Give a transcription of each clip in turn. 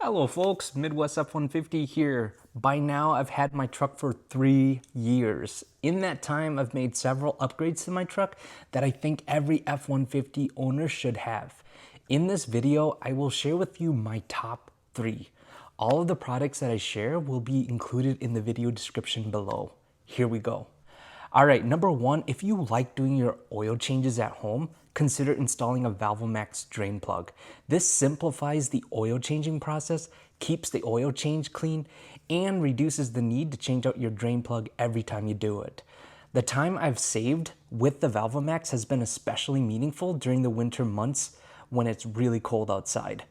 Hello folks, Midwest F-150 here. By now I've had my truck for 3 years. In that time I've made several upgrades to my truck that I think every F-150 owner should have. In this video I will share with you my top 3. All of the products that I share will be included in the video description below. Here we go. Alright, number 1, if you like doing your oil changes at home, consider installing a ValvoMax drain plug. This simplifies the oil changing process, keeps the oil change clean, and reduces the need to change out your drain plug every time you do it. The time I've saved with the ValvoMax has been especially meaningful during the winter months when it's really cold outside.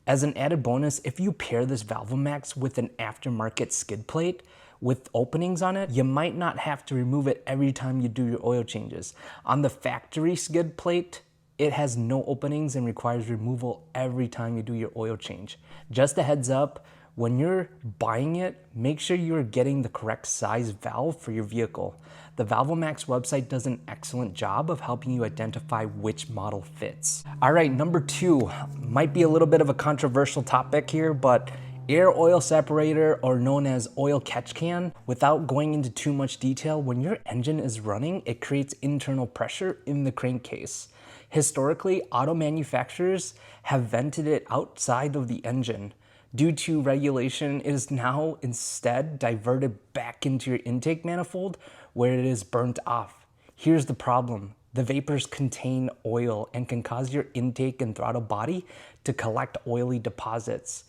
As an added bonus, if you pair this ValvoMax with an aftermarket skid plate with openings on it, you might not have to remove it every time you do your oil changes. On the factory skid plate, it has no openings and requires removal every time you do your oil change. Just a heads up, when you're buying it, make sure you're getting the correct size valve for your vehicle. The ValvoMax website does an excellent job of helping you identify which model fits. All right, number 2, might be a little bit of a controversial topic here, but air oil separator, or known as oil catch can. Without going into too much detail, when your engine is running, it creates internal pressure in the crankcase. Historically, auto manufacturers have vented it outside of the engine. Due to regulation, it is now instead diverted back into your intake manifold where it is burnt off. Here's the problem. The vapors contain oil and can cause your intake and throttle body to collect oily deposits.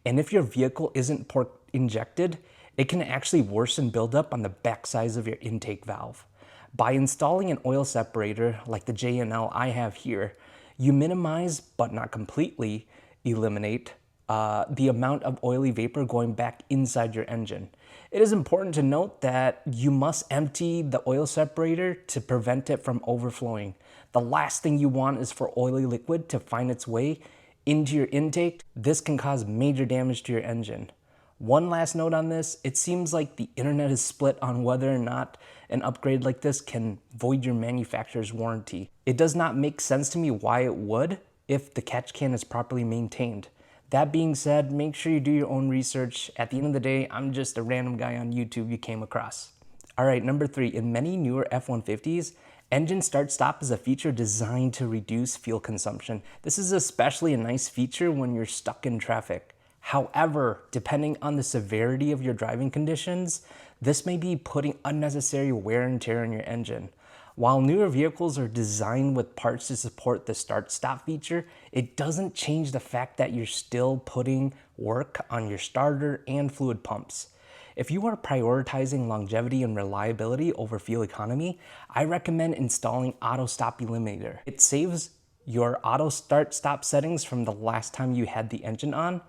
And if your vehicle isn't port injected, it can actually worsen buildup on the back sides of your intake valve. By installing an oil separator like the JNL I have here, you minimize, but not completely eliminate, the amount of oily vapor going back inside your engine. It is important to note that you must empty the oil separator to prevent it from overflowing. The last thing you want is for oily liquid to find its way into your intake. This can cause major damage to your engine. One last note on this, it seems like the internet is split on whether or not an upgrade like this can void your manufacturer's warranty. It does not make sense to me why it would if the catch can is properly maintained. That being said, make sure you do your own research. At the end of the day, I'm just a random guy on YouTube you came across. All right, number 3, in many newer F-150s, engine start-stop is a feature designed to reduce fuel consumption. This is especially a nice feature when you're stuck in traffic. However, depending on the severity of your driving conditions, this may be putting unnecessary wear and tear on your engine. While newer vehicles are designed with parts to support the start-stop feature, it doesn't change the fact that you're still putting work on your starter and fluid pumps. If you are prioritizing longevity and reliability over fuel economy, I recommend installing Autostop Eliminator. It saves your auto start-stop settings from the last time you had the engine on.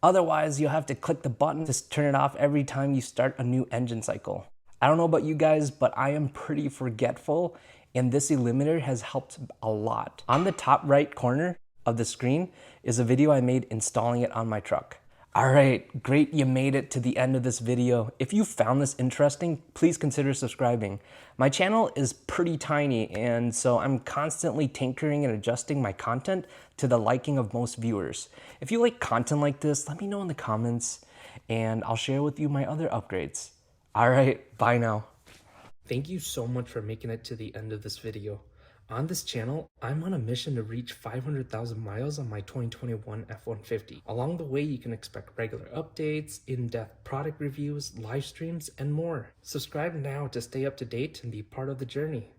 Otherwise, you'll have to click the button to turn it off every time you start a new engine cycle. I don't know about you guys, but I am pretty forgetful, and this eliminator has helped a lot. On the top right corner of the screen is a video I made installing it on my truck. All right, great, you made it to the end of this video. If you found this interesting, please consider subscribing. My channel is pretty tiny, and so I'm constantly tinkering and adjusting my content to the liking of most viewers. If you like content like this, let me know in the comments, and I'll share with you my other upgrades. All right, bye now. Thank you so much for making it to the end of this video. On this channel, I'm on a mission to reach 500,000 miles on my 2021 F-150. Along the way, you can expect regular updates, in-depth product reviews, live streams, and more. Subscribe now to stay up to date and be part of the journey.